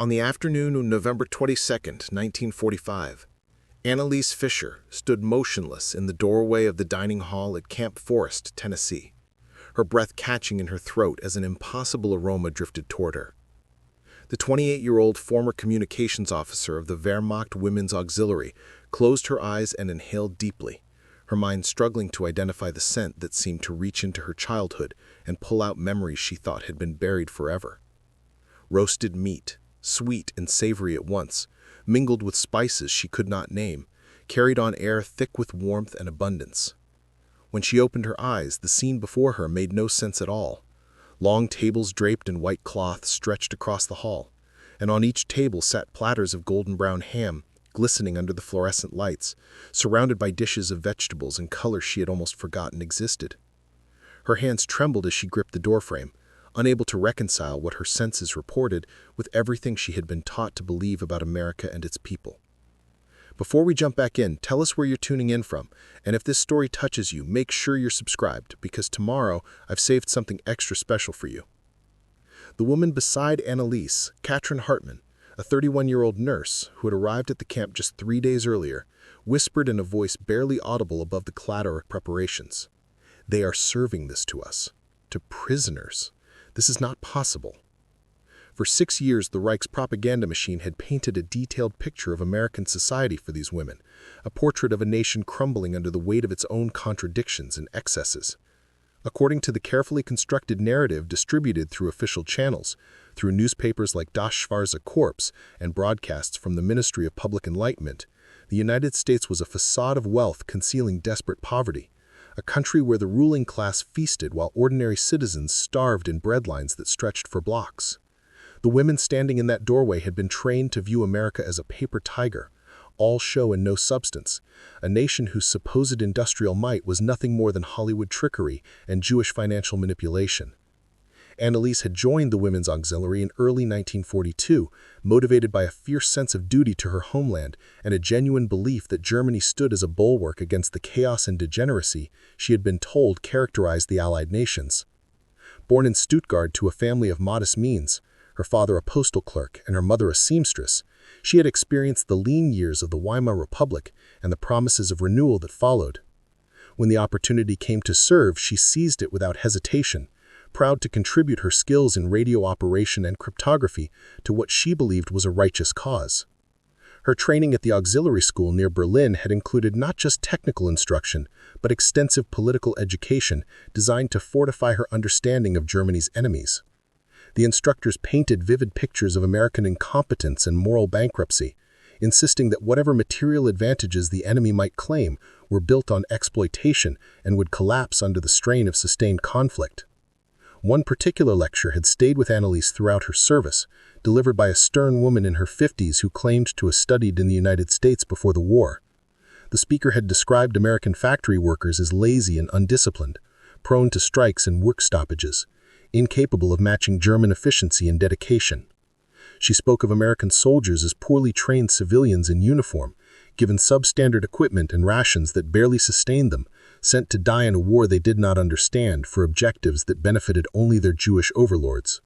On the afternoon of November 22nd, 1945, Annalise Fisher stood motionless in the doorway of the dining hall at Camp Forest, Tennessee, her breath catching in her throat as an impossible aroma drifted toward her. The 28-year-old former communications officer of the Wehrmacht Women's Auxiliary closed her eyes and inhaled deeply, her mind struggling to identify the scent that seemed to reach into her childhood and pull out memories she thought had been buried forever. Roasted meat, sweet and savory at once, mingled with spices she could not name, carried on air thick with warmth and abundance. When she opened her eyes, the scene before her made no sense at all. Long tables draped in white cloth stretched across the hall, and on each table sat platters of golden brown ham, glistening under the fluorescent lights, surrounded by dishes of vegetables and colors she had almost forgotten existed. Her hands trembled as she gripped the doorframe, unable to reconcile what her senses reported with everything she had been taught to believe about America and its people. Before we jump back in, tell us where you're tuning in from, and if this story touches you, make sure you're subscribed, because tomorrow I've saved something extra special for you. The woman beside Annalise, Katrin Hartman, a 31-year-old nurse who had arrived at the camp just 3 days earlier, whispered in a voice barely audible above the clatter of preparations. "They are serving this to us, to prisoners. This is not possible." For 6 years, the Reich's propaganda machine had painted a detailed picture of American society for these women, a portrait of a nation crumbling under the weight of its own contradictions and excesses. According to the carefully constructed narrative distributed through official channels, through newspapers like Das Schwarze Korps and broadcasts from the Ministry of Public Enlightenment, the United States was a facade of wealth concealing desperate poverty, a country where the ruling class feasted while ordinary citizens starved in breadlines that stretched for blocks. The women standing in that doorway had been trained to view America as a paper tiger, all show and no substance, a nation whose supposed industrial might was nothing more than Hollywood trickery and Jewish financial manipulation. Annalise had joined the Women's Auxiliary in early 1942, motivated by a fierce sense of duty to her homeland and a genuine belief that Germany stood as a bulwark against the chaos and degeneracy she had been told characterized the Allied nations. Born in Stuttgart to a family of modest means, her father a postal clerk and her mother a seamstress, she had experienced the lean years of the Weimar Republic and the promises of renewal that followed. When the opportunity came to serve, she seized it without hesitation, proud to contribute her skills in radio operation and cryptography to what she believed was a righteous cause. Her training at the auxiliary school near Berlin had included not just technical instruction, but extensive political education designed to fortify her understanding of Germany's enemies. The instructors painted vivid pictures of American incompetence and moral bankruptcy, insisting that whatever material advantages the enemy might claim were built on exploitation and would collapse under the strain of sustained conflict. One particular lecture had stayed with Annalise throughout her service, delivered by a stern woman in her 50s who claimed to have studied in the United States before the war. The speaker had described American factory workers as lazy and undisciplined, prone to strikes and work stoppages, incapable of matching German efficiency and dedication. She spoke of American soldiers as poorly trained civilians in uniform, given substandard equipment and rations that barely sustained them, sent to die in a war they did not understand for objectives that benefited only their Jewish overlords.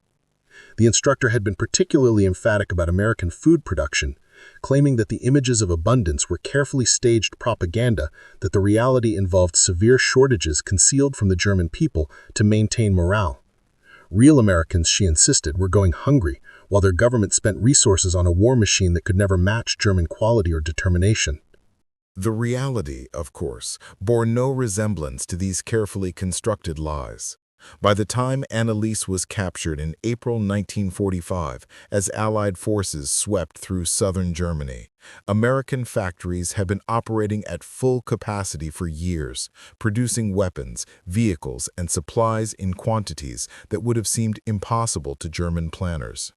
The instructor had been particularly emphatic about American food production, claiming that the images of abundance were carefully staged propaganda, that the reality involved severe shortages concealed from the German people to maintain morale. Real Americans, she insisted, were going hungry, while their government spent resources on a war machine that could never match German quality or determination. The reality, of course, bore no resemblance to these carefully constructed lies. By the time Annalise was captured in April 1945, as Allied forces swept through southern Germany, American factories had been operating at full capacity for years, producing weapons, vehicles, and supplies in quantities that would have seemed impossible to German planners.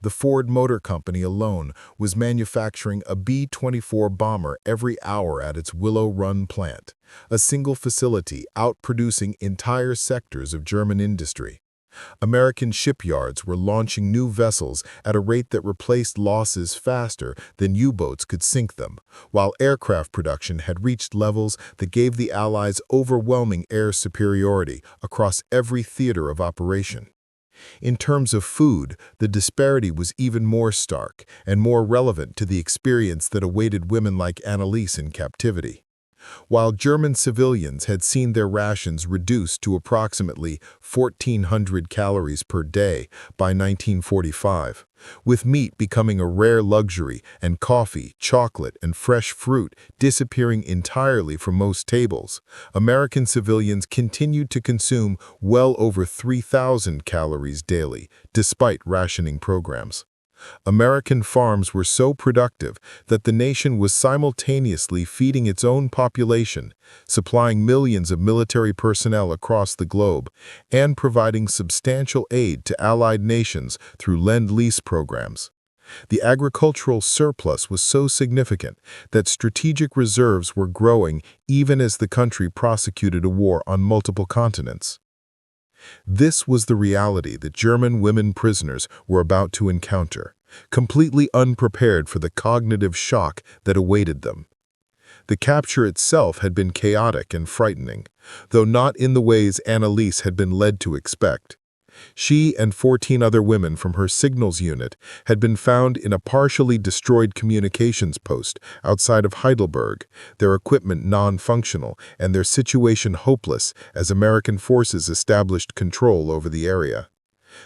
The Ford Motor Company alone was manufacturing a B-24 bomber every hour at its Willow Run plant, a single facility outproducing entire sectors of German industry. American shipyards were launching new vessels at a rate that replaced losses faster than U-boats could sink them, while aircraft production had reached levels that gave the Allies overwhelming air superiority across every theater of operation. In terms of food, the disparity was even more stark and more relevant to the experience that awaited women like Anneliese in captivity. While German civilians had seen their rations reduced to approximately 1,400 calories per day by 1945, with meat becoming a rare luxury and coffee, chocolate, and fresh fruit disappearing entirely from most tables, American civilians continued to consume well over 3,000 calories daily, despite rationing programs. American farms were so productive that the nation was simultaneously feeding its own population, supplying millions of military personnel across the globe, and providing substantial aid to allied nations through Lend-Lease programs. The agricultural surplus was so significant that strategic reserves were growing even as the country prosecuted a war on multiple continents. This was the reality that German women prisoners were about to encounter, completely unprepared for the cognitive shock that awaited them. The capture itself had been chaotic and frightening, though not in the ways Anneliese had been led to expect. She and 14 other women from her signals unit had been found in a partially destroyed communications post outside of Heidelberg, their equipment non-functional and their situation hopeless as American forces established control over the area.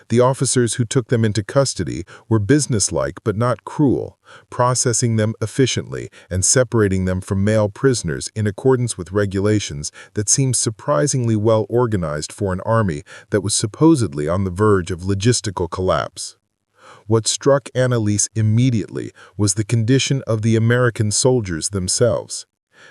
The officers who took them into custody were businesslike but not cruel, processing them efficiently and separating them from male prisoners in accordance with regulations that seemed surprisingly well organized for an army that was supposedly on the verge of logistical collapse. What struck Anneliese immediately was the condition of the American soldiers themselves.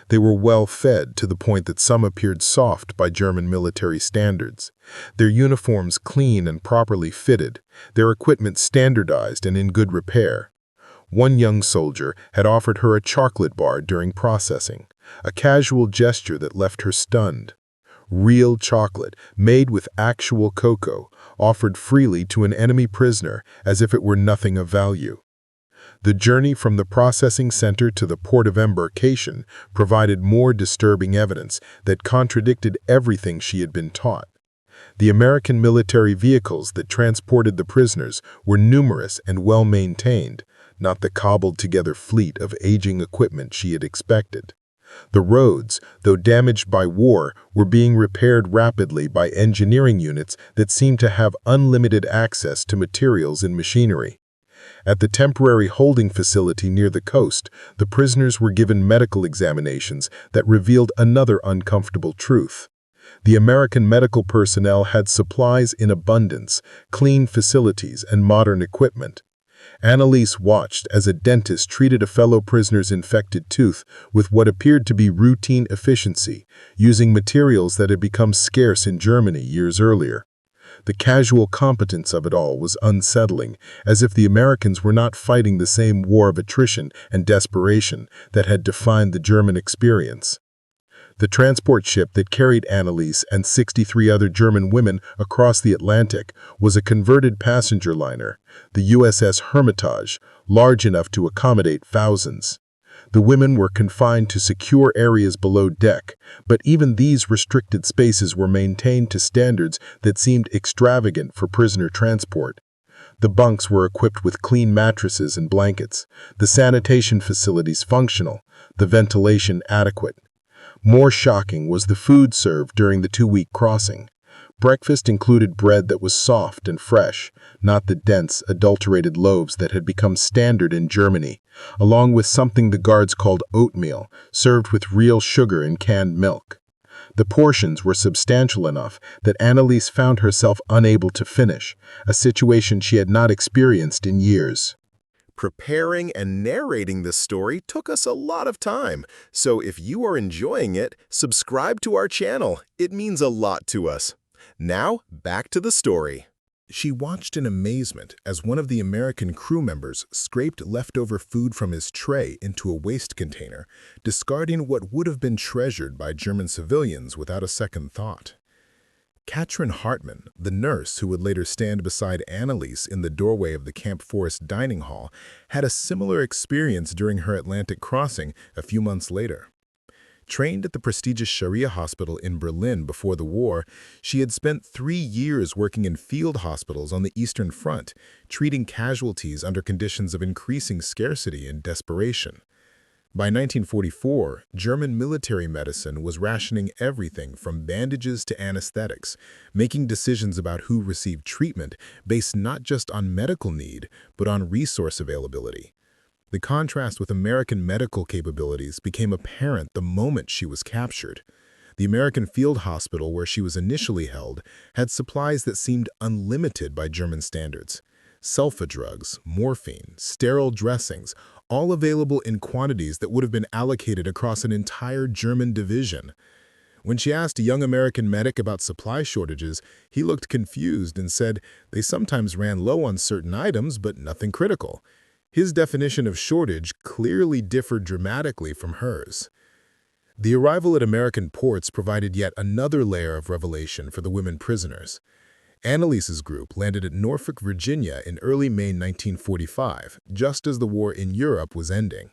They were well fed to the point that some appeared soft by German military standards, their uniforms clean and properly fitted, their equipment standardized and in good repair. One young soldier had offered her a chocolate bar during processing, a casual gesture that left her stunned. Real chocolate, made with actual cocoa, offered freely to an enemy prisoner as if it were nothing of value. The journey from the processing center to the port of embarkation provided more disturbing evidence that contradicted everything she had been taught. The American military vehicles that transported the prisoners were numerous and well-maintained, not the cobbled-together fleet of aging equipment she had expected. The roads, though damaged by war, were being repaired rapidly by engineering units that seemed to have unlimited access to materials and machinery. At the temporary holding facility near the coast, the prisoners were given medical examinations that revealed another uncomfortable truth. The American medical personnel had supplies in abundance, clean facilities, and modern equipment. Anneliese watched as a dentist treated a fellow prisoner's infected tooth with what appeared to be routine efficiency, using materials that had become scarce in Germany years earlier. The casual competence of it all was unsettling, as if the Americans were not fighting the same war of attrition and desperation that had defined the German experience. The transport ship that carried Anneliese and 63 other German women across the Atlantic was a converted passenger liner, the USS Hermitage, large enough to accommodate thousands. The women were confined to secure areas below deck, but even these restricted spaces were maintained to standards that seemed extravagant for prisoner transport. The bunks were equipped with clean mattresses and blankets, the sanitation facilities functional, the ventilation adequate. More shocking was the food served during the 2-week crossing. Breakfast included bread that was soft and fresh, not the dense, adulterated loaves that had become standard in Germany, along with something the guards called oatmeal, served with real sugar and canned milk. The portions were substantial enough that Anneliese found herself unable to finish, a situation she had not experienced in years. Preparing and narrating this story took us a lot of time, so if you are enjoying it, subscribe to our channel. It means a lot to us. Now, back to the story. She watched in amazement as one of the American crew members scraped leftover food from his tray into a waste container, discarding what would have been treasured by German civilians without a second thought. Katrin Hartmann, the nurse who would later stand beside Anneliese in the doorway of the Camp Forest dining hall, had a similar experience during her Atlantic crossing a few months later. Trained at the prestigious Sharia hospital in Berlin before the war, she had spent 3 years working in field hospitals on the Eastern Front, treating casualties under conditions of increasing scarcity and desperation. By 1944, German military medicine was rationing everything from bandages to anesthetics, making decisions about who received treatment based not just on medical need, but on resource availability. The contrast with American medical capabilities became apparent the moment she was captured. The American field hospital where she was initially held had supplies that seemed unlimited by German standards. Sulfa drugs, morphine, sterile dressings, all available in quantities that would have been allocated across an entire German division. When she asked a young American medic about supply shortages, he looked confused and said they sometimes ran low on certain items, but nothing critical. His definition of shortage clearly differed dramatically from hers. The arrival at American ports provided yet another layer of revelation for the women prisoners. Annalise's group landed at Norfolk, Virginia in early May 1945, just as the war in Europe was ending.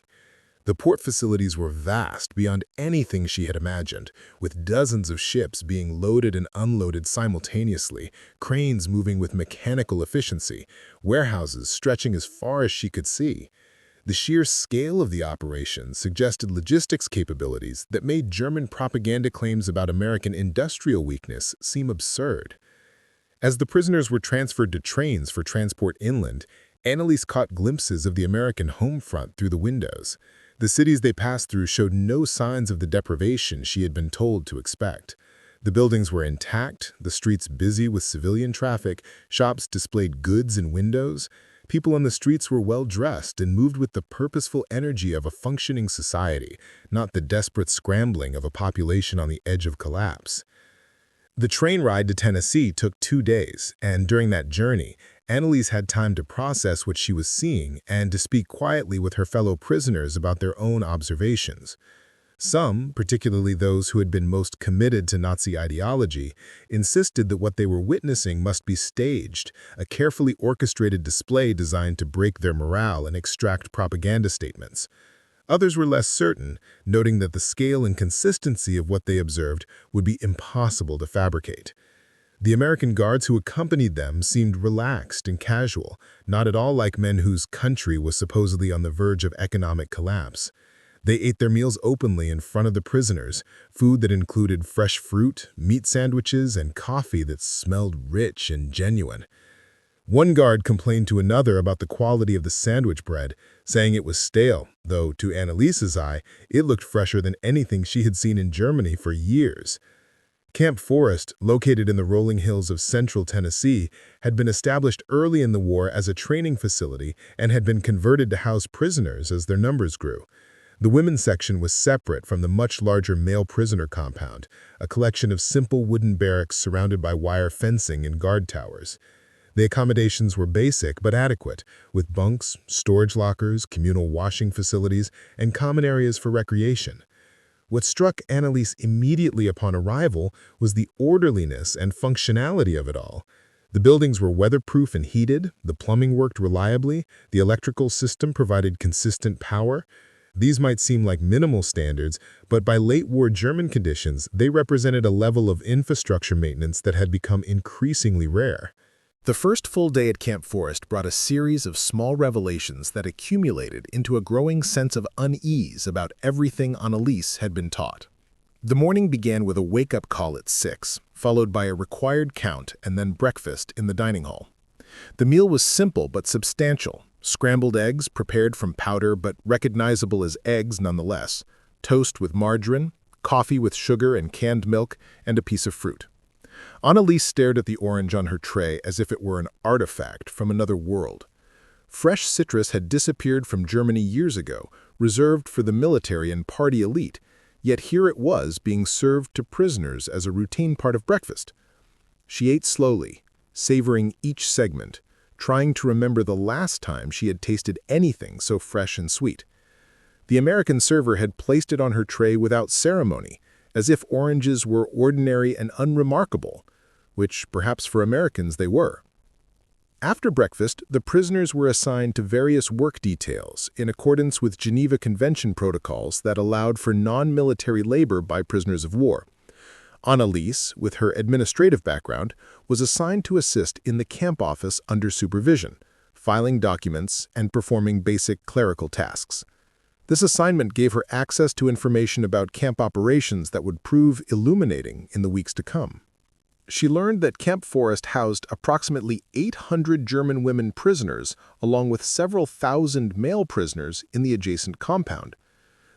The port facilities were vast beyond anything she had imagined, with dozens of ships being loaded and unloaded simultaneously, cranes moving with mechanical efficiency, warehouses stretching as far as she could see. The sheer scale of the operation suggested logistics capabilities that made German propaganda claims about American industrial weakness seem absurd. As the prisoners were transferred to trains for transport inland, Annalise caught glimpses of the American home front through the windows. The cities they passed through showed no signs of the deprivation she had been told to expect. The buildings were intact, the streets busy with civilian traffic, shops displayed goods in windows. People on the streets were well-dressed and moved with the purposeful energy of a functioning society, not the desperate scrambling of a population on the edge of collapse. The train ride to Tennessee took 2 days, and during that journey, Annalise had time to process what she was seeing and to speak quietly with her fellow prisoners about their own observations. Some, particularly those who had been most committed to Nazi ideology, insisted that what they were witnessing must be staged, a carefully orchestrated display designed to break their morale and extract propaganda statements. Others were less certain, noting that the scale and consistency of what they observed would be impossible to fabricate. The American guards who accompanied them seemed relaxed and casual, not at all like men whose country was supposedly on the verge of economic collapse. They ate their meals openly in front of the prisoners, food that included fresh fruit, meat sandwiches, and coffee that smelled rich and genuine. One guard complained to another about the quality of the sandwich bread, saying it was stale, though to Annalise's eye, it looked fresher than anything she had seen in Germany for years. Camp Forest, located in the rolling hills of central Tennessee, had been established early in the war as a training facility and had been converted to house prisoners as their numbers grew. The women's section was separate from the much larger male prisoner compound, a collection of simple wooden barracks surrounded by wire fencing and guard towers. The accommodations were basic but adequate, with bunks, storage lockers, communal washing facilities, and common areas for recreation. What struck Annalise immediately upon arrival was the orderliness and functionality of it all. The buildings were weatherproof and heated, the plumbing worked reliably, the electrical system provided consistent power. These might seem like minimal standards, but by late-war German conditions, they represented a level of infrastructure maintenance that had become increasingly rare. The first full day at Camp Forest brought a series of small revelations that accumulated into a growing sense of unease about everything Annalise had been taught. The morning began with a wake-up call at 6, followed by a required count and then breakfast in the dining hall. The meal was simple but substantial: scrambled eggs prepared from powder but recognizable as eggs nonetheless, toast with margarine, coffee with sugar and canned milk, and a piece of fruit. Annalise stared at the orange on her tray as if it were an artifact from another world. Fresh citrus had disappeared from Germany years ago, reserved for the military and party elite, yet here it was being served to prisoners as a routine part of breakfast. She ate slowly, savoring each segment, trying to remember the last time she had tasted anything so fresh and sweet. The American server had placed it on her tray without ceremony, as if oranges were ordinary and unremarkable, which perhaps for Americans they were. After breakfast, the prisoners were assigned to various work details in accordance with Geneva Convention protocols that allowed for non-military labor by prisoners of war. Anneliese, with her administrative background, was assigned to assist in the camp office under supervision, filing documents and performing basic clerical tasks. This assignment gave her access to information about camp operations that would prove illuminating in the weeks to come. She learned that Camp Forest housed approximately 800 German women prisoners, along with several thousand male prisoners in the adjacent compound.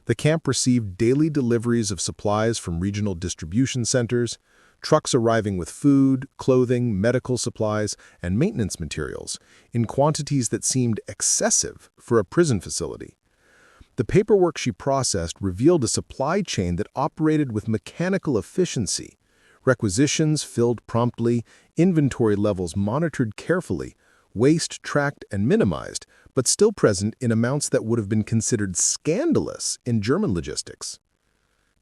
The camp received daily deliveries of supplies from regional distribution centers, trucks arriving with food, clothing, medical supplies, and maintenance materials in quantities that seemed excessive for a prison facility. The paperwork she processed revealed a supply chain that operated with mechanical efficiency. Requisitions filled promptly, inventory levels monitored carefully, waste tracked and minimized, but still present in amounts that would have been considered scandalous in German logistics.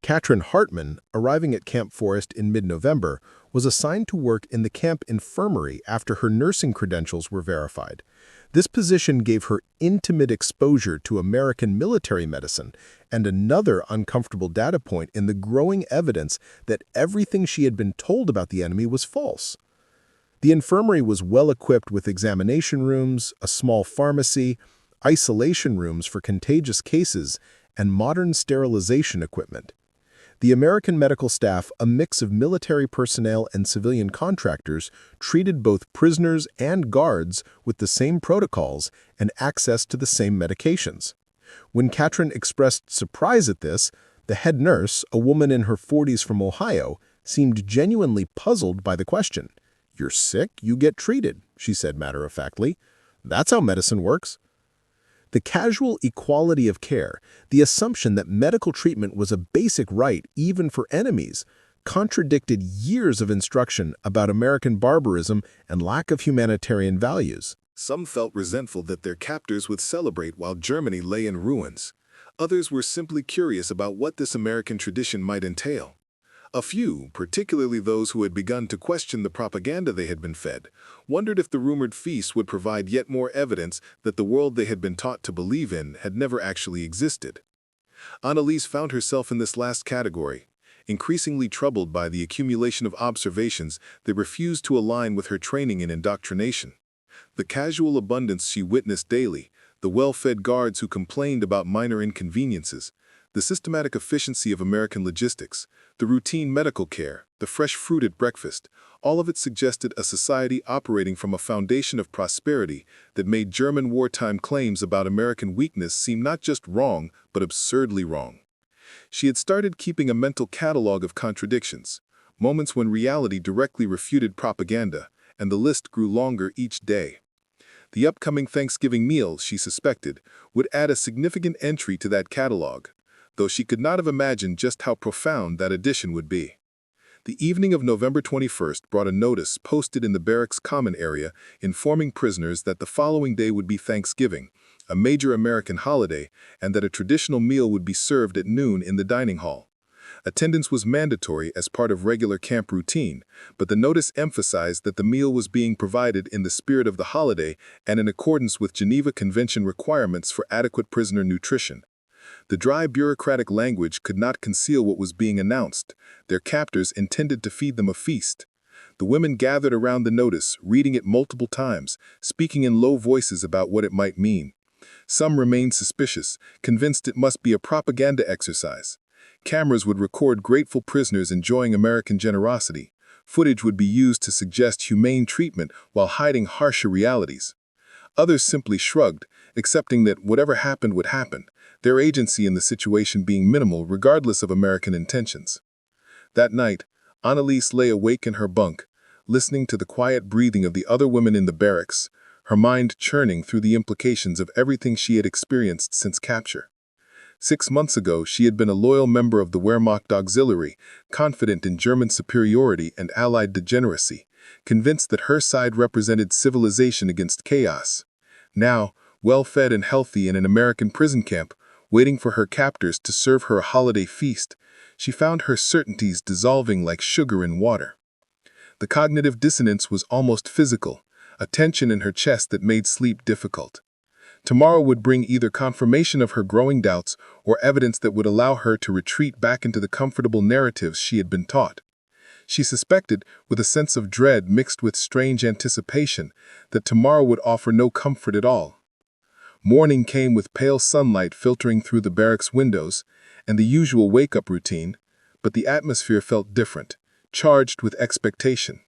Katrin Hartmann, arriving at Camp Forest in mid-November, was assigned to work in the camp infirmary after her nursing credentials were verified. This position gave her intimate exposure to American military medicine and another uncomfortable data point in the growing evidence that everything she had been told about the enemy was false. The infirmary was well equipped with examination rooms, a small pharmacy, isolation rooms for contagious cases, and modern sterilization equipment. The American medical staff, a mix of military personnel and civilian contractors, treated both prisoners and guards with the same protocols and access to the same medications. When Katrin expressed surprise at this, the head nurse, a woman in her 40s from Ohio, seemed genuinely puzzled by the question. "You're sick, you get treated," she said matter-of-factly. "That's how medicine works." The casual equality of care, the assumption that medical treatment was a basic right even for enemies, contradicted years of instruction about American barbarism and lack of humanitarian values. Some felt resentful that their captors would celebrate while Germany lay in ruins. Others were simply curious about what this American tradition might entail. A few, particularly those who had begun to question the propaganda they had been fed, wondered if the rumored feast would provide yet more evidence that the world they had been taught to believe in had never actually existed. Anneliese found herself in this last category, increasingly troubled by the accumulation of observations that refused to align with her training in indoctrination. The casual abundance she witnessed daily, the well-fed guards who complained about minor inconveniences, the systematic efficiency of American logistics, the routine medical care, the fresh fruit at breakfast, all of it suggested a society operating from a foundation of prosperity that made German wartime claims about American weakness seem not just wrong, but absurdly wrong. She had started keeping a mental catalog of contradictions, moments when reality directly refuted propaganda, and the list grew longer each day. The upcoming Thanksgiving meal, she suspected, would add a significant entry to that catalog, though she could not have imagined just how profound that addition would be. The evening of November 21st brought a notice posted in the barracks common area informing prisoners that the following day would be Thanksgiving, a major American holiday, and that a traditional meal would be served at noon in the dining hall. Attendance was mandatory as part of regular camp routine, but the notice emphasized that the meal was being provided in the spirit of the holiday and in accordance with Geneva Convention requirements for adequate prisoner nutrition. The dry bureaucratic language could not conceal what was being announced. Their captors intended to feed them a feast. The women gathered around the notice, reading it multiple times, speaking in low voices about what it might mean. Some remained suspicious, convinced it must be a propaganda exercise. Cameras would record grateful prisoners enjoying American generosity. Footage would be used to suggest humane treatment while hiding harsher realities. Others simply shrugged, accepting that whatever happened would happen, their agency in the situation being minimal regardless of American intentions. That night, Anneliese lay awake in her bunk, listening to the quiet breathing of the other women in the barracks, her mind churning through the implications of everything she had experienced since capture. 6 months ago, she had been a loyal member of the Wehrmacht Auxiliary, confident in German superiority and Allied degeneracy, convinced that her side represented civilization against chaos. Now, well-fed and healthy in an American prison camp, waiting for her captors to serve her a holiday feast, she found her certainties dissolving like sugar in water. The cognitive dissonance was almost physical, a tension in her chest that made sleep difficult. Tomorrow would bring either confirmation of her growing doubts or evidence that would allow her to retreat back into the comfortable narratives she had been taught. She suspected, with a sense of dread mixed with strange anticipation, that tomorrow would offer no comfort at all. Morning came with pale sunlight filtering through the barracks windows and the usual wake-up routine, but the atmosphere felt different, charged with expectation.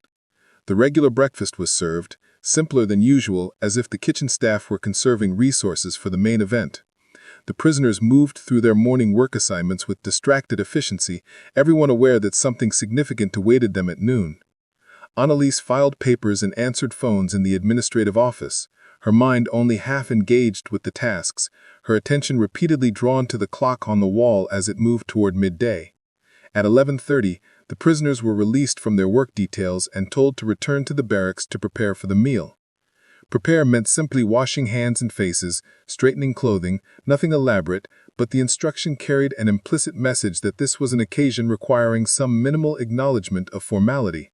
The regular breakfast was served, simpler than usual, as if the kitchen staff were conserving resources for the main event. The prisoners moved through their morning work assignments with distracted efficiency, everyone aware that something significant awaited them at noon. Annalise filed papers and answered phones in the administrative office, her mind only half engaged with the tasks, her attention repeatedly drawn to the clock on the wall as it moved toward midday. At 11:30, the prisoners were released from their work details and told to return to the barracks to prepare for the meal. Prepare meant simply washing hands and faces, straightening clothing, nothing elaborate, but the instruction carried an implicit message that this was an occasion requiring some minimal acknowledgement of formality.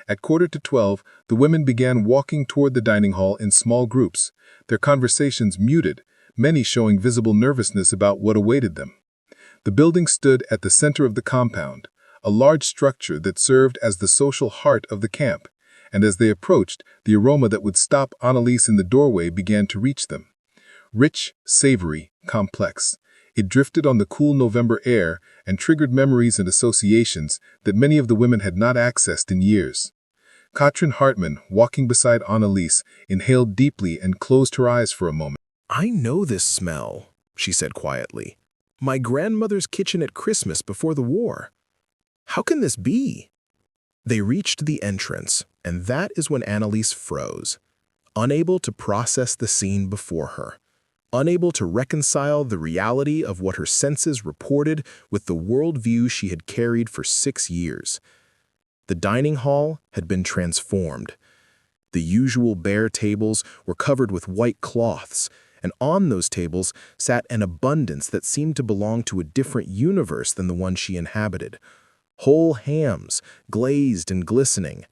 At 11:45, the women began walking toward the dining hall in small groups, their conversations muted, many showing visible nervousness about what awaited them. The building stood at the center of the compound, a large structure that served as the social heart of the camp, and as they approached, the aroma that would stop Annalise in the doorway began to reach them. Rich, savory, complex. It drifted on the cool November air and triggered memories and associations that many of the women had not accessed in years. Katrin Hartmann, walking beside Annalise, inhaled deeply and closed her eyes for a moment. "I know this smell," she said quietly. "My grandmother's kitchen at Christmas before the war. How can this be?" They reached the entrance, and that is when Annalise froze, unable to process the scene before her, unable to reconcile the reality of what her senses reported with the worldview she had carried for 6 years. The dining hall had been transformed. The usual bare tables were covered with white cloths, and on those tables sat an abundance that seemed to belong to a different universe than the one she inhabited. Whole hams, glazed and glistening,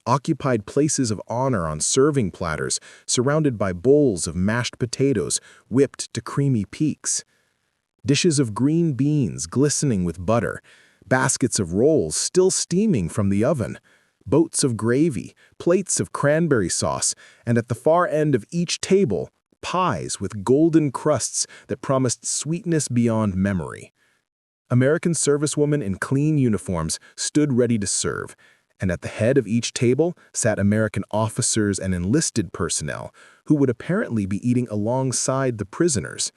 occupied places of honor on serving platters surrounded by bowls of mashed potatoes whipped to creamy peaks. Dishes of green beans glistening with butter, baskets of rolls still steaming from the oven, boats of gravy, plates of cranberry sauce, and at the far end of each table, pies with golden crusts that promised sweetness beyond memory. American servicewomen in clean uniforms stood ready to serve, and at the head of each table sat American officers and enlisted personnel who would apparently be eating alongside the prisoners.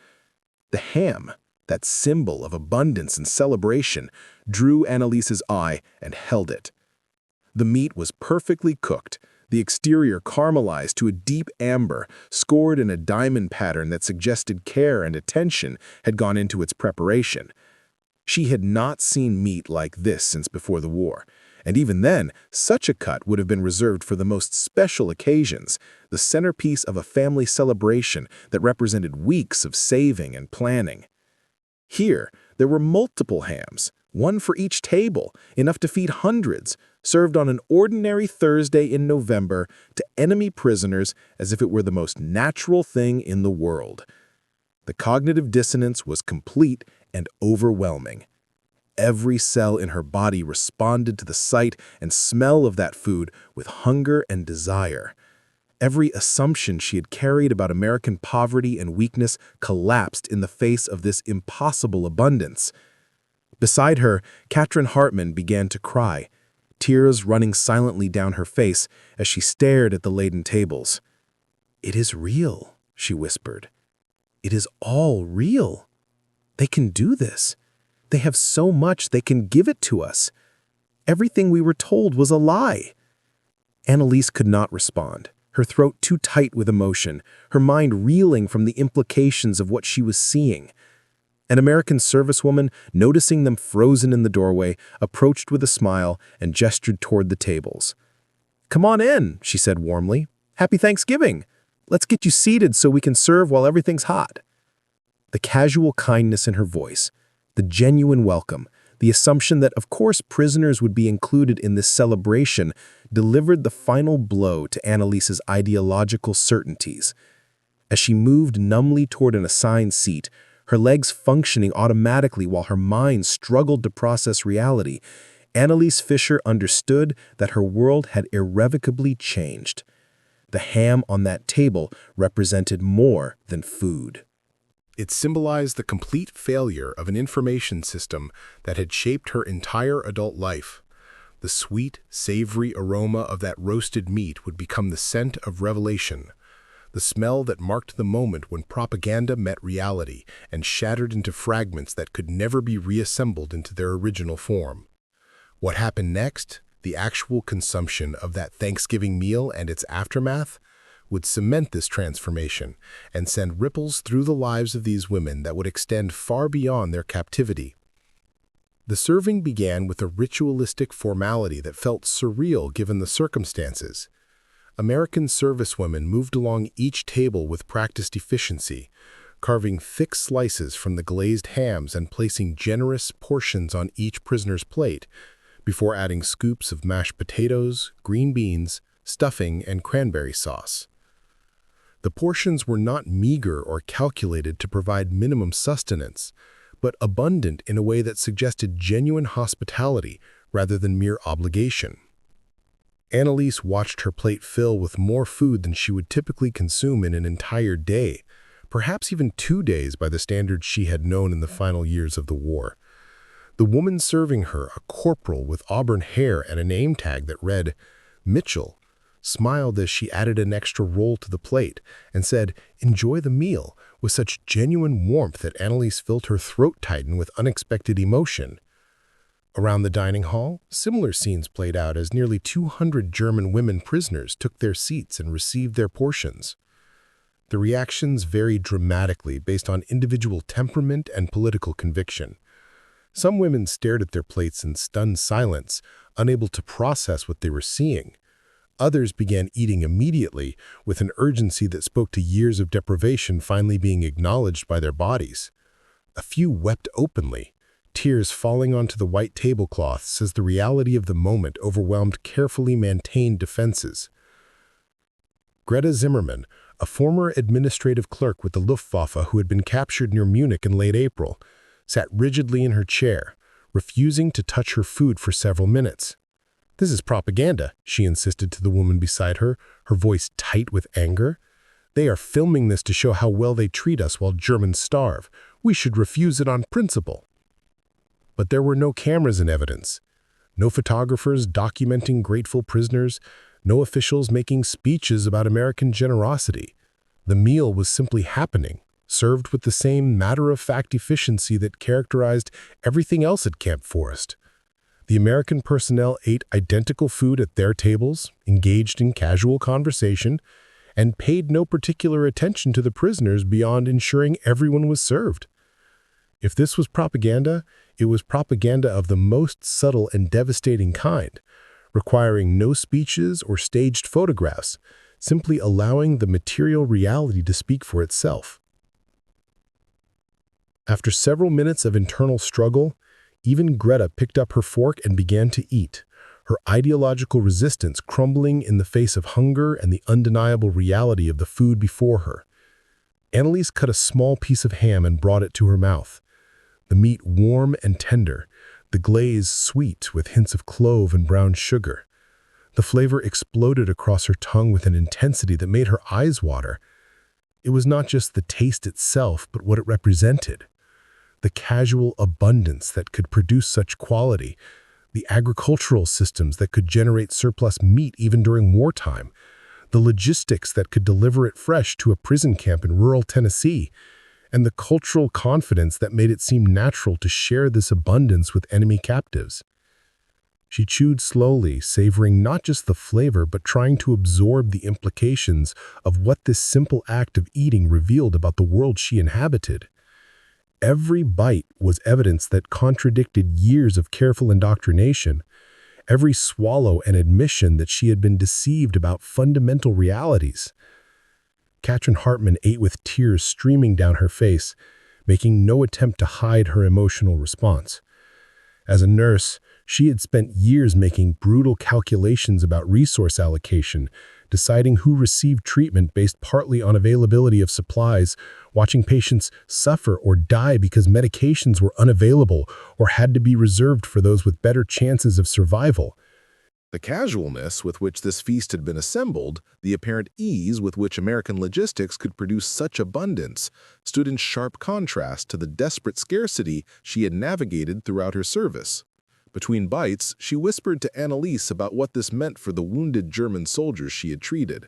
The ham, that symbol of abundance and celebration, drew Annalise's eye and held it. The meat was perfectly cooked, the exterior caramelized to a deep amber, scored in a diamond pattern that suggested care and attention had gone into its preparation. She had not seen meat like this since before the war, and even then, such a cut would have been reserved for the most special occasions, the centerpiece of a family celebration that represented weeks of saving and planning. Here, there were multiple hams, one for each table, enough to feed hundreds, served on an ordinary Thursday in November to enemy prisoners as if it were the most natural thing in the world. The cognitive dissonance was complete and overwhelming. Every cell in her body responded to the sight and smell of that food with hunger and desire. Every assumption she had carried about American poverty and weakness collapsed in the face of this impossible abundance. Beside her, Katrin Hartmann began to cry, tears running silently down her face as she stared at the laden tables. "It is real," she whispered. "It is all real. They can do this. They have so much they can give it to us. Everything we were told was a lie." Annalise could not respond, her throat too tight with emotion, her mind reeling from the implications of what she was seeing. An American servicewoman, noticing them frozen in the doorway, approached with a smile and gestured toward the tables. "Come on in," she said warmly. "Happy Thanksgiving. Let's get you seated so we can serve while everything's hot." The casual kindness in her voice, the genuine welcome, The assumption that, of course, prisoners would be included in this celebration delivered the final blow to Annalise's ideological certainties. As she moved numbly toward an assigned seat, her legs functioning automatically while her mind struggled to process reality, Annalise Fisher understood that her world had irrevocably changed. The ham on that table represented more than food. It symbolized the complete failure of an information system that had shaped her entire adult life. The sweet, savory aroma of that roasted meat would become the scent of revelation, the smell that marked the moment when propaganda met reality and shattered into fragments that could never be reassembled into their original form. What happened next, the actual consumption of that Thanksgiving meal and its aftermath, would cement this transformation and send ripples through the lives of these women that would extend far beyond their captivity. The serving began with a ritualistic formality that felt surreal given the circumstances. American servicewomen moved along each table with practiced efficiency, carving thick slices from the glazed hams and placing generous portions on each prisoner's plate, before adding scoops of mashed potatoes, green beans, stuffing, and cranberry sauce. The portions were not meager or calculated to provide minimum sustenance, but abundant in a way that suggested genuine hospitality rather than mere obligation. Annalise watched her plate fill with more food than she would typically consume in an entire day, perhaps even 2 days by the standards she had known in the final years of the war. The woman serving her, a corporal with auburn hair and a name tag that read, Mitchell, smiled as she added an extra roll to the plate and said, "Enjoy the meal," with such genuine warmth that Annalise felt her throat tighten with unexpected emotion. Around the dining hall, similar scenes played out as nearly 200 German women prisoners took their seats and received their portions. The reactions varied dramatically based on individual temperament and political conviction. Some women stared at their plates in stunned silence, unable to process what they were seeing. Others began eating immediately, with an urgency that spoke to years of deprivation finally being acknowledged by their bodies. A few wept openly, tears falling onto the white tablecloths as the reality of the moment overwhelmed carefully maintained defenses. Greta Zimmermann, a former administrative clerk with the Luftwaffe who had been captured near Munich in late April, sat rigidly in her chair, refusing to touch her food for several minutes. "This is propaganda," she insisted to the woman beside her, her voice tight with anger. "They are filming this to show how well they treat us while Germans starve. We should refuse it on principle." But there were no cameras in evidence, no photographers documenting grateful prisoners, no officials making speeches about American generosity. The meal was simply happening, served with the same matter-of-fact efficiency that characterized everything else at Camp Forest. The American personnel ate identical food at their tables, engaged in casual conversation, and paid no particular attention to the prisoners beyond ensuring everyone was served. If this was propaganda, it was propaganda of the most subtle and devastating kind, requiring no speeches or staged photographs, simply allowing the material reality to speak for itself. After several minutes of internal struggle, even Greta picked up her fork and began to eat, her ideological resistance crumbling in the face of hunger and the undeniable reality of the food before her. Annalise cut a small piece of ham and brought it to her mouth. The meat warm and tender, the glaze sweet with hints of clove and brown sugar. The flavor exploded across her tongue with an intensity that made her eyes water. It was not just the taste itself, but what it represented. The casual abundance that could produce such quality, the agricultural systems that could generate surplus meat even during wartime, the logistics that could deliver it fresh to a prison camp in rural Tennessee, and the cultural confidence that made it seem natural to share this abundance with enemy captives. She chewed slowly, savoring not just the flavor, but trying to absorb the implications of what this simple act of eating revealed about the world she inhabited. Every bite was evidence that contradicted years of careful indoctrination, every swallow an admission that she had been deceived about fundamental realities. Katrin Hartmann ate with tears streaming down her face, making no attempt to hide her emotional response. As a nurse, she had spent years making brutal calculations about resource allocation, deciding who received treatment based partly on availability of supplies, watching patients suffer or die because medications were unavailable or had to be reserved for those with better chances of survival. The casualness with which this feast had been assembled, the apparent ease with which American logistics could produce such abundance, stood in sharp contrast to the desperate scarcity she had navigated throughout her service. Between bites, she whispered to Annalise about what this meant for the wounded German soldiers she had treated.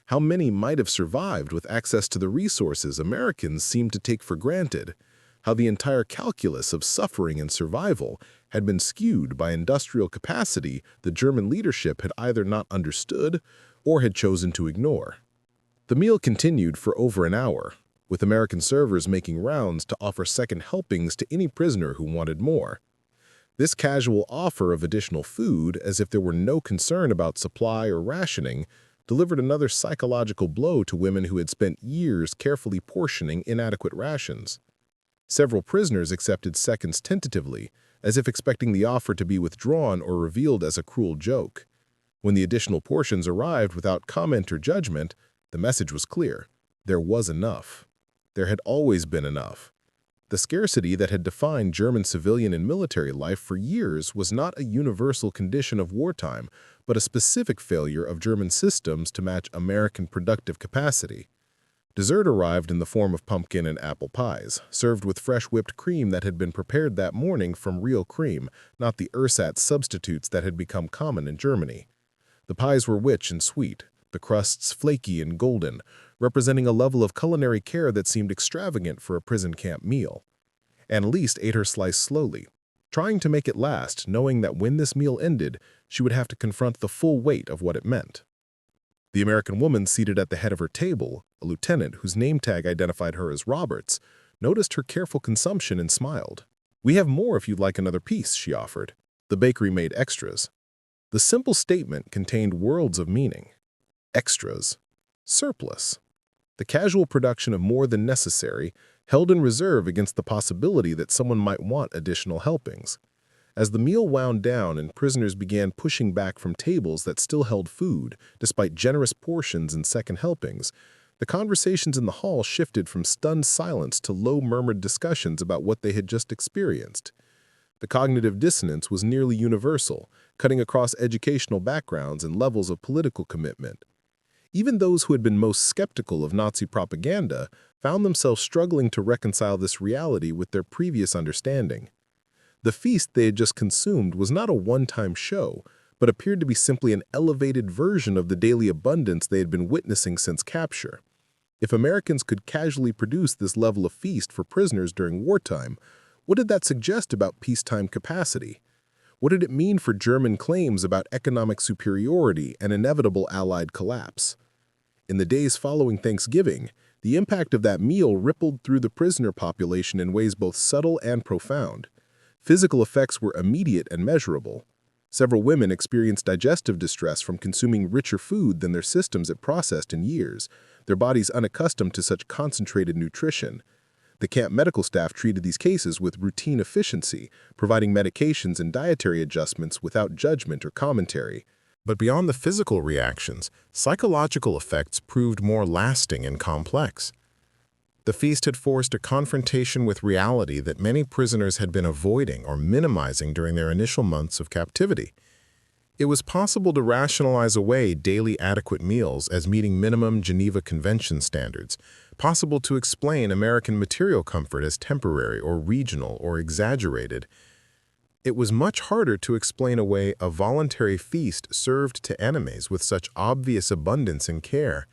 How many might have survived with access to the resources Americans seemed to take for granted. How the entire calculus of suffering and survival had been skewed by industrial capacity the German leadership had either not understood or had chosen to ignore. The meal continued for over an hour, with American servers making rounds to offer second helpings to any prisoner who wanted more. This casual offer of additional food, as if there were no concern about supply or rationing, delivered another psychological blow to women who had spent years carefully portioning inadequate rations. Several prisoners accepted seconds tentatively, as if expecting the offer to be withdrawn or revealed as a cruel joke. When the additional portions arrived without comment or judgment, the message was clear. There was enough. There had always been enough. The scarcity that had defined German civilian and military life for years was not a universal condition of wartime, but a specific failure of German systems to match American productive capacity. Dessert arrived in the form of pumpkin and apple pies, served with fresh whipped cream that had been prepared that morning from real cream, not the ersatz substitutes that had become common in Germany. The pies were rich and sweet, the crusts flaky and golden, representing a level of culinary care that seemed extravagant for a prison camp meal. Annalise ate her slice slowly, trying to make it last, knowing that when this meal ended, she would have to confront the full weight of what it meant. The American woman seated at the head of her table, a lieutenant whose name tag identified her as Roberts, noticed her careful consumption and smiled. "We have more if you'd like another piece," she offered. The bakery made extras. The simple statement contained worlds of meaning. Extras. Surplus. The casual production of more than necessary, held in reserve against the possibility that someone might want additional helpings. As the meal wound down and prisoners began pushing back from tables that still held food, despite generous portions and second helpings, the conversations in the hall shifted from stunned silence to low-murmured discussions about what they had just experienced. The cognitive dissonance was nearly universal, cutting across educational backgrounds and levels of political commitment. Even those who had been most skeptical of Nazi propaganda found themselves struggling to reconcile this reality with their previous understanding. The feast they had just consumed was not a one-time show, but appeared to be simply an elevated version of the daily abundance they had been witnessing since capture. If Americans could casually produce this level of feast for prisoners during wartime, what did that suggest about peacetime capacity? What did it mean for German claims about economic superiority and inevitable Allied collapse? In the days following Thanksgiving, the impact of that meal rippled through the prisoner population in ways both subtle and profound. Physical effects were immediate and measurable. Several women experienced digestive distress from consuming richer food than their systems had processed in years, their bodies unaccustomed to such concentrated nutrition. The camp medical staff treated these cases with routine efficiency, providing medications and dietary adjustments without judgment or commentary. But beyond the physical reactions, psychological effects proved more lasting and complex. The feast had forced a confrontation with reality that many prisoners had been avoiding or minimizing during their initial months of captivity. It was possible to rationalize away daily adequate meals as meeting minimum Geneva Convention standards, possible to explain American material comfort as temporary or regional or exaggerated. It was much harder to explain away a voluntary feast served to enemies with such obvious abundance and care.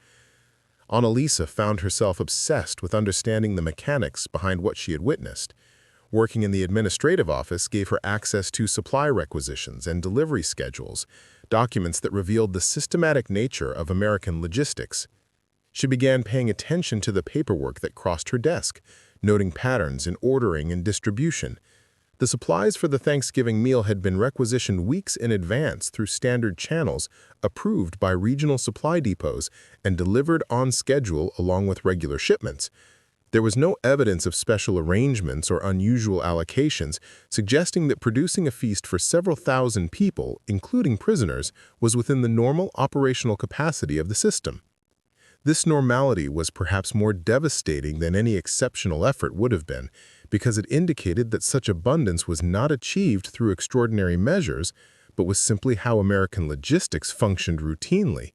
Annalise found herself obsessed with understanding the mechanics behind what she had witnessed. Working in the administrative office gave her access to supply requisitions and delivery schedules, documents that revealed the systematic nature of American logistics. She began paying attention to the paperwork that crossed her desk, noting patterns in ordering and distribution. The supplies for the Thanksgiving meal had been requisitioned weeks in advance through standard channels approved by regional supply depots and delivered on schedule along with regular shipments. There was no evidence of special arrangements or unusual allocations, suggesting that producing a feast for several thousand people, including prisoners, was within the normal operational capacity of the system. This normality was perhaps more devastating than any exceptional effort would have been, because it indicated that such abundance was not achieved through extraordinary measures, but was simply how American logistics functioned routinely.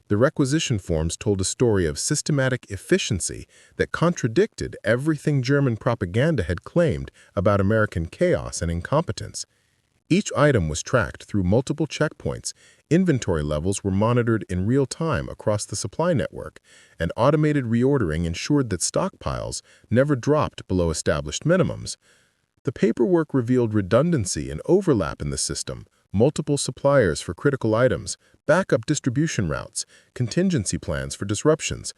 The requisition forms told a story of systematic efficiency that contradicted everything German propaganda had claimed about American chaos and incompetence. Each item was tracked through multiple checkpoints, inventory levels were monitored in real time across the supply network, and automated reordering ensured that stockpiles never dropped below established minimums. The paperwork revealed redundancy and overlap in the system, multiple suppliers for critical items, backup distribution routes, contingency plans for disruptions.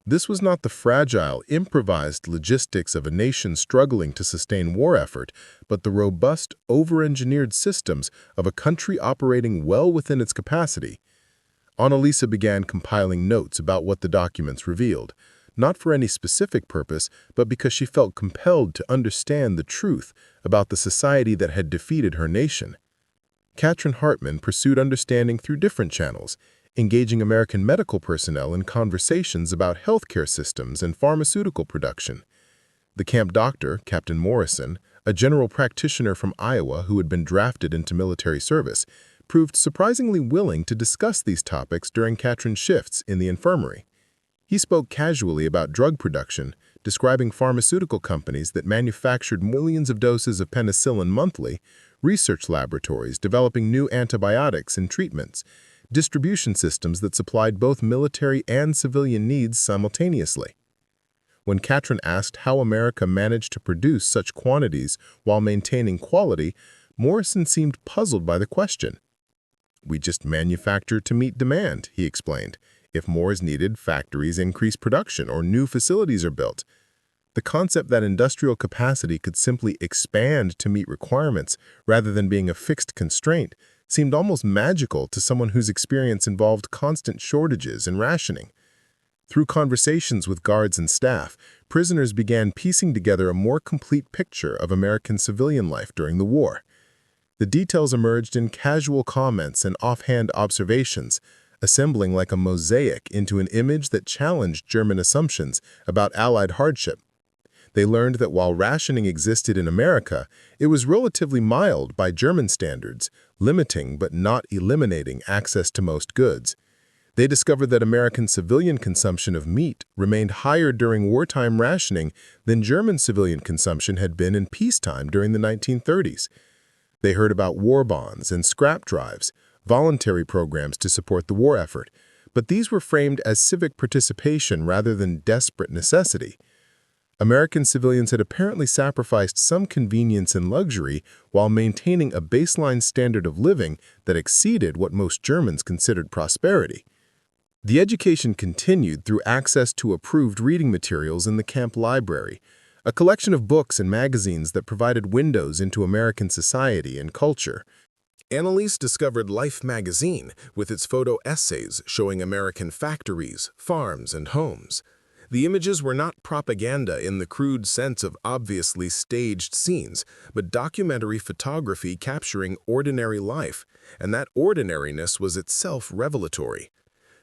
This was not the fragile, improvised logistics of a nation struggling to sustain war effort, but the robust, over-engineered systems of a country operating well within its capacity. Annalisa began compiling notes about what the documents revealed, not for any specific purpose, but because she felt compelled to understand the truth about the society that had defeated her nation. Katrin Hartmann pursued understanding through different channels, engaging American medical personnel in conversations about healthcare systems and pharmaceutical production. The camp doctor, Captain Morrison, a general practitioner from Iowa who had been drafted into military service, proved surprisingly willing to discuss these topics during Katrin's shifts in the infirmary. He spoke casually about drug production, describing pharmaceutical companies that manufactured millions of doses of penicillin monthly, research laboratories developing new antibiotics and treatments, distribution systems that supplied both military and civilian needs simultaneously. When Katrin asked how America managed to produce such quantities while maintaining quality, Morrison seemed puzzled by the question. "We just manufacture to meet demand," he explained. "If more is needed, factories increase production or new facilities are built." The concept that industrial capacity could simply expand to meet requirements rather than being a fixed constraint seemed almost magical to someone whose experience involved constant shortages and rationing. Through conversations with guards and staff, prisoners began piecing together a more complete picture of American civilian life during the war. The details emerged in casual comments and offhand observations, assembling like a mosaic into an image that challenged German assumptions about Allied hardship. They learned that while rationing existed in America, it was relatively mild by German standards, limiting but not eliminating access to most goods. They discovered that American civilian consumption of meat remained higher during wartime rationing than German civilian consumption had been in peacetime during the 1930s. They heard about war bonds and scrap drives, voluntary programs to support the war effort, but these were framed as civic participation rather than desperate necessity. American civilians had apparently sacrificed some convenience and luxury while maintaining a baseline standard of living that exceeded what most Germans considered prosperity. The education continued through access to approved reading materials in the camp library, a collection of books and magazines that provided windows into American society and culture. Annalise discovered Life magazine with its photo essays showing American factories, farms, and homes. The images were not propaganda in the crude sense of obviously staged scenes, but documentary photography capturing ordinary life, and that ordinariness was itself revelatory.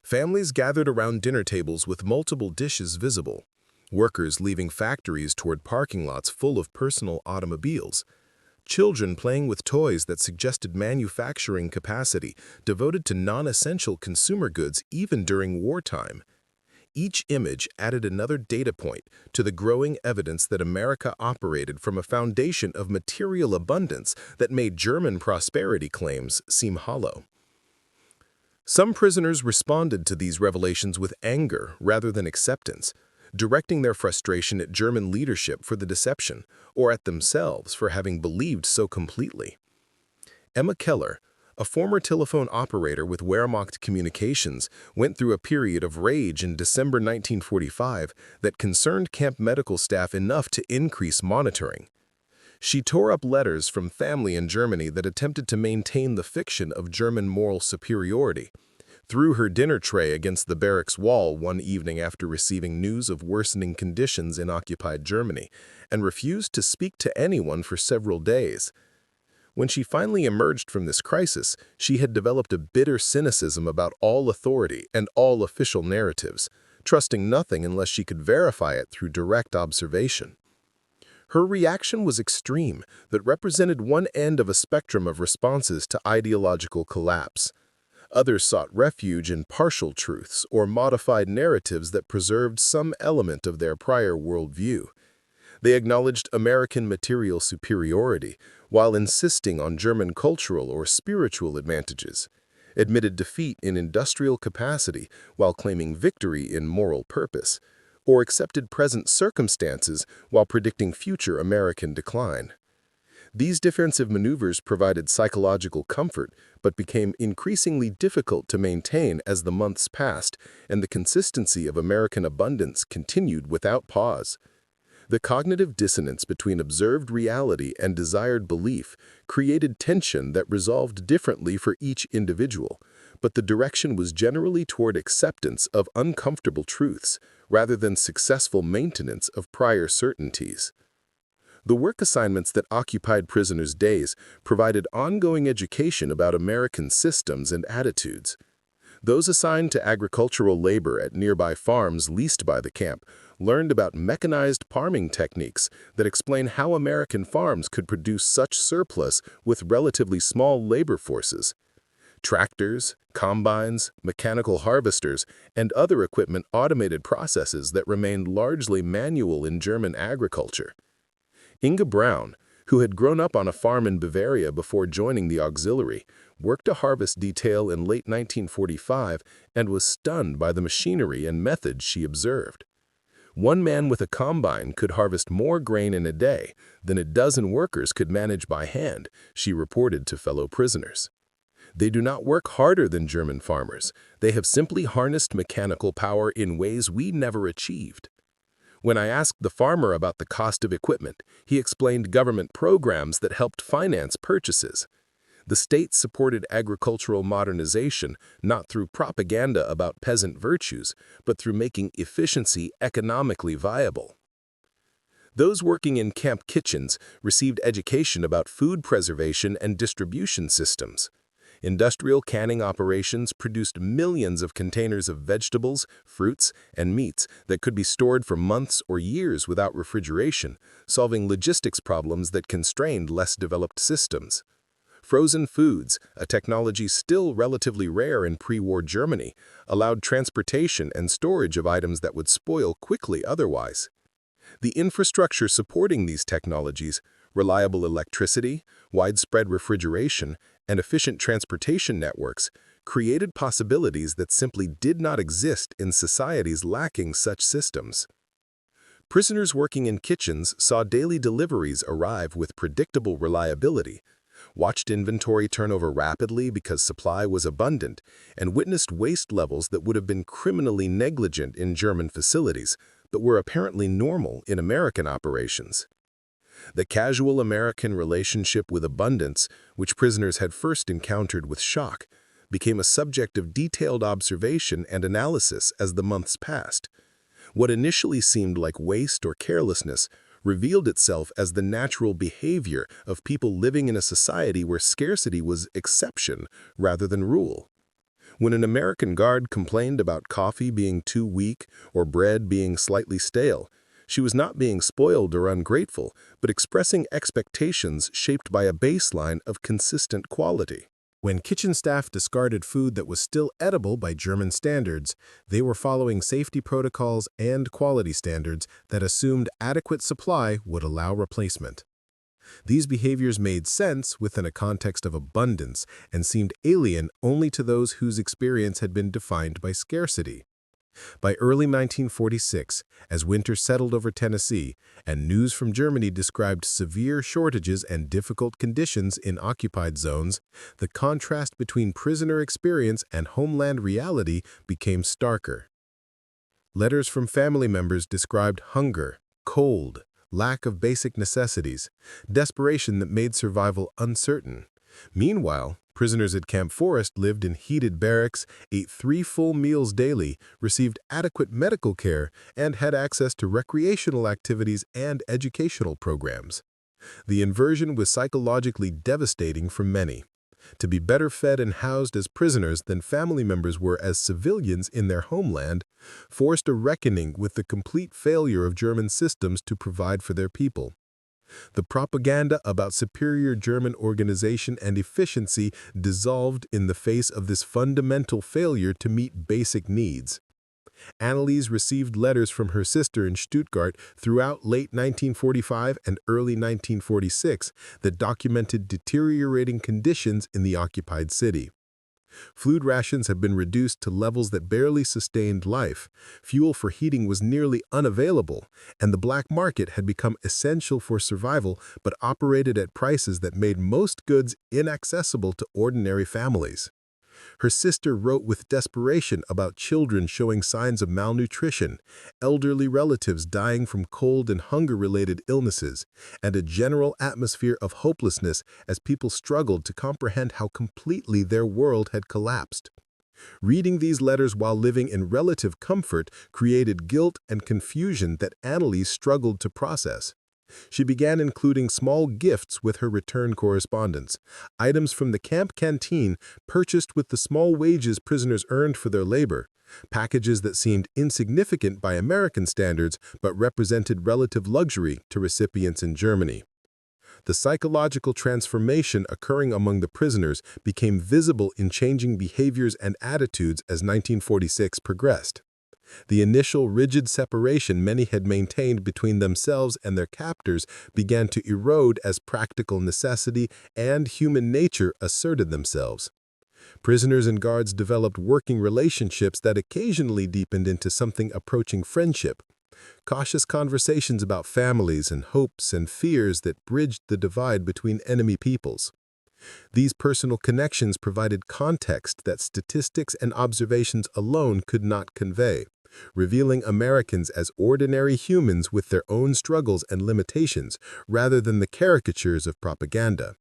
Families gathered around dinner tables with multiple dishes visible, workers leaving factories toward parking lots full of personal automobiles, children playing with toys that suggested manufacturing capacity devoted to non-essential consumer goods even during wartime. Each image added another data point to the growing evidence that America operated from a foundation of material abundance that made German prosperity claims seem hollow. Some prisoners responded to these revelations with anger rather than acceptance, directing their frustration at German leadership for the deception or at themselves for having believed so completely. Emma Keller, a former telephone operator with Wehrmacht Communications, went through a period of rage in December 1945 that concerned camp medical staff enough to increase monitoring. She tore up letters from family in Germany that attempted to maintain the fiction of German moral superiority, threw her dinner tray against the barracks wall one evening after receiving news of worsening conditions in occupied Germany, and refused to speak to anyone for several days. When she finally emerged from this crisis, she had developed a bitter cynicism about all authority and all official narratives, trusting nothing unless she could verify it through direct observation. Her reaction was extreme, that represented one end of a spectrum of responses to ideological collapse. Others sought refuge in partial truths or modified narratives that preserved some element of their prior worldview. They acknowledged American material superiority while insisting on German cultural or spiritual advantages, admitted defeat in industrial capacity while claiming victory in moral purpose, or accepted present circumstances while predicting future American decline. These defensive maneuvers provided psychological comfort but became increasingly difficult to maintain as the months passed and the consistency of American abundance continued without pause. The cognitive dissonance between observed reality and desired belief created tension that resolved differently for each individual, but the direction was generally toward acceptance of uncomfortable truths rather than successful maintenance of prior certainties. The work assignments that occupied prisoners' days provided ongoing education about American systems and attitudes. Those assigned to agricultural labor at nearby farms leased by the camp learned about mechanized farming techniques that explain how American farms could produce such surplus with relatively small labor forces. Tractors, combines, mechanical harvesters, and other equipment automated processes that remained largely manual in German agriculture. Inga Braun, who had grown up on a farm in Bavaria before joining the auxiliary, worked a harvest detail in late 1945 and was stunned by the machinery and methods she observed. One man with a combine could harvest more grain in a day than a dozen workers could manage by hand, she reported to fellow prisoners. They do not work harder than German farmers. They have simply harnessed mechanical power in ways we never achieved. When I asked the farmer about the cost of equipment, he explained government programs that helped finance purchases. The state supported agricultural modernization not through propaganda about peasant virtues, but through making efficiency economically viable. Those working in camp kitchens received education about food preservation and distribution systems. Industrial canning operations produced millions of containers of vegetables, fruits, and meats that could be stored for months or years without refrigeration, solving logistics problems that constrained less developed systems. Frozen foods, a technology still relatively rare in pre-war Germany, allowed transportation and storage of items that would spoil quickly otherwise. The infrastructure supporting these technologies, reliable electricity, widespread refrigeration, and efficient transportation networks, created possibilities that simply did not exist in societies lacking such systems. Prisoners working in kitchens saw daily deliveries arrive with predictable reliability, watched inventory turn over rapidly because supply was abundant, and witnessed waste levels that would have been criminally negligent in German facilities, but were apparently normal in American operations. The casual American relationship with abundance, which prisoners had first encountered with shock, became a subject of detailed observation and analysis as the months passed. What initially seemed like waste or carelessness revealed itself as the natural behavior of people living in a society where scarcity was exception rather than rule. When an American guard complained about coffee being too weak or bread being slightly stale, she was not being spoiled or ungrateful, but expressing expectations shaped by a baseline of consistent quality. When kitchen staff discarded food that was still edible by German standards, they were following safety protocols and quality standards that assumed adequate supply would allow replacement. These behaviors made sense within a context of abundance and seemed alien only to those whose experience had been defined by scarcity. By early 1946, as winter settled over Tennessee, and news from Germany described severe shortages and difficult conditions in occupied zones, the contrast between prisoner experience and homeland reality became starker. Letters from family members described hunger, cold, lack of basic necessities, desperation that made survival uncertain. Meanwhile, prisoners at Camp Forest lived in heated barracks, ate 3 full meals daily, received adequate medical care, and had access to recreational activities and educational programs. The inversion was psychologically devastating for many. To be better fed and housed as prisoners than family members were as civilians in their homeland forced a reckoning with the complete failure of German systems to provide for their people. The propaganda about superior German organization and efficiency dissolved in the face of this fundamental failure to meet basic needs. Anneliese received letters from her sister in Stuttgart throughout late 1945 and early 1946 that documented deteriorating conditions in the occupied city. Food rations had been reduced to levels that barely sustained life, fuel for heating was nearly unavailable, and the black market had become essential for survival but operated at prices that made most goods inaccessible to ordinary families. Her sister wrote with desperation about children showing signs of malnutrition, elderly relatives dying from cold and hunger-related illnesses, and a general atmosphere of hopelessness as people struggled to comprehend how completely their world had collapsed. Reading these letters while living in relative comfort created guilt and confusion that Anneliese struggled to process. She began including small gifts with her return correspondence, items from the camp canteen purchased with the small wages prisoners earned for their labor, packages that seemed insignificant by American standards but represented relative luxury to recipients in Germany. The psychological transformation occurring among the prisoners became visible in changing behaviors and attitudes as 1946 progressed. The initial rigid separation many had maintained between themselves and their captors began to erode as practical necessity and human nature asserted themselves. Prisoners and guards developed working relationships that occasionally deepened into something approaching friendship. Cautious conversations about families and hopes and fears that bridged the divide between enemy peoples. These personal connections provided context that statistics and observations alone could not convey, revealing Americans as ordinary humans with their own struggles and limitations, rather than the caricatures of propaganda.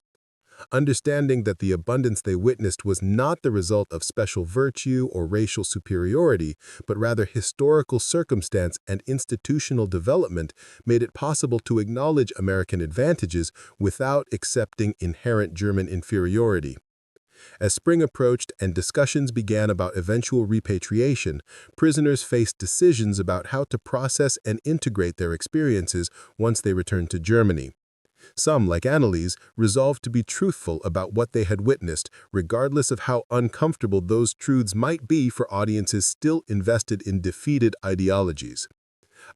Understanding that the abundance they witnessed was not the result of special virtue or racial superiority, but rather historical circumstance and institutional development, made it possible to acknowledge American advantages without accepting inherent German inferiority. As spring approached and discussions began about eventual repatriation, prisoners faced decisions about how to process and integrate their experiences once they returned to Germany. Some, like Anneliese, resolved to be truthful about what they had witnessed, regardless of how uncomfortable those truths might be for audiences still invested in defeated ideologies.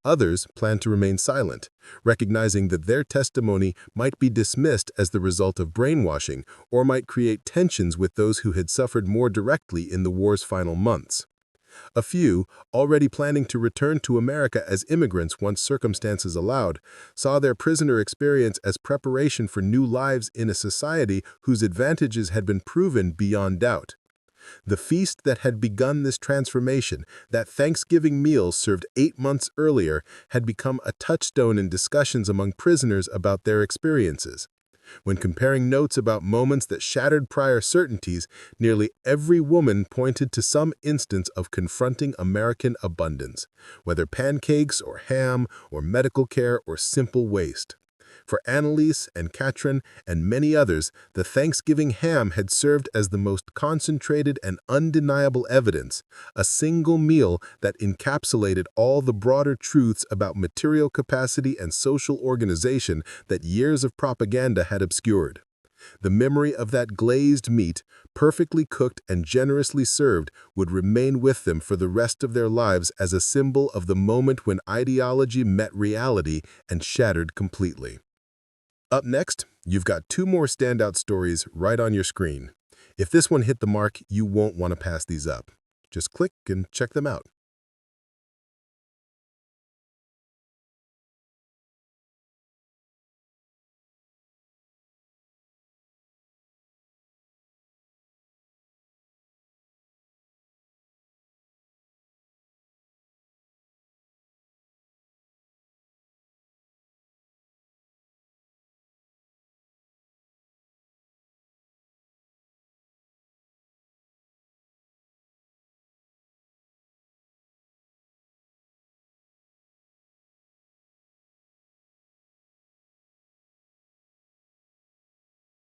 Others planned to remain silent, recognizing that their testimony might be dismissed as the result of brainwashing or might create tensions with those who had suffered more directly in the war's final months. A few, already planning to return to America as immigrants once circumstances allowed, saw their prisoner experience as preparation for new lives in a society whose advantages had been proven beyond doubt. The feast that had begun this transformation, that Thanksgiving meal served 8 months earlier, had become a touchstone in discussions among prisoners about their experiences. When comparing notes about moments that shattered prior certainties, nearly every woman pointed to some instance of confronting American abundance, whether pancakes or ham or medical care or simple waste. For Anneliese and Katrin and many others, the Thanksgiving ham had served as the most concentrated and undeniable evidence, a single meal that encapsulated all the broader truths about material capacity and social organization that years of propaganda had obscured. The memory of that glazed meat, perfectly cooked and generously served, would remain with them for the rest of their lives as a symbol of the moment when ideology met reality and shattered completely. Up next, you've got 2 more standout stories right on your screen. If this one hit the mark, you won't want to pass these up. Just click and check them out.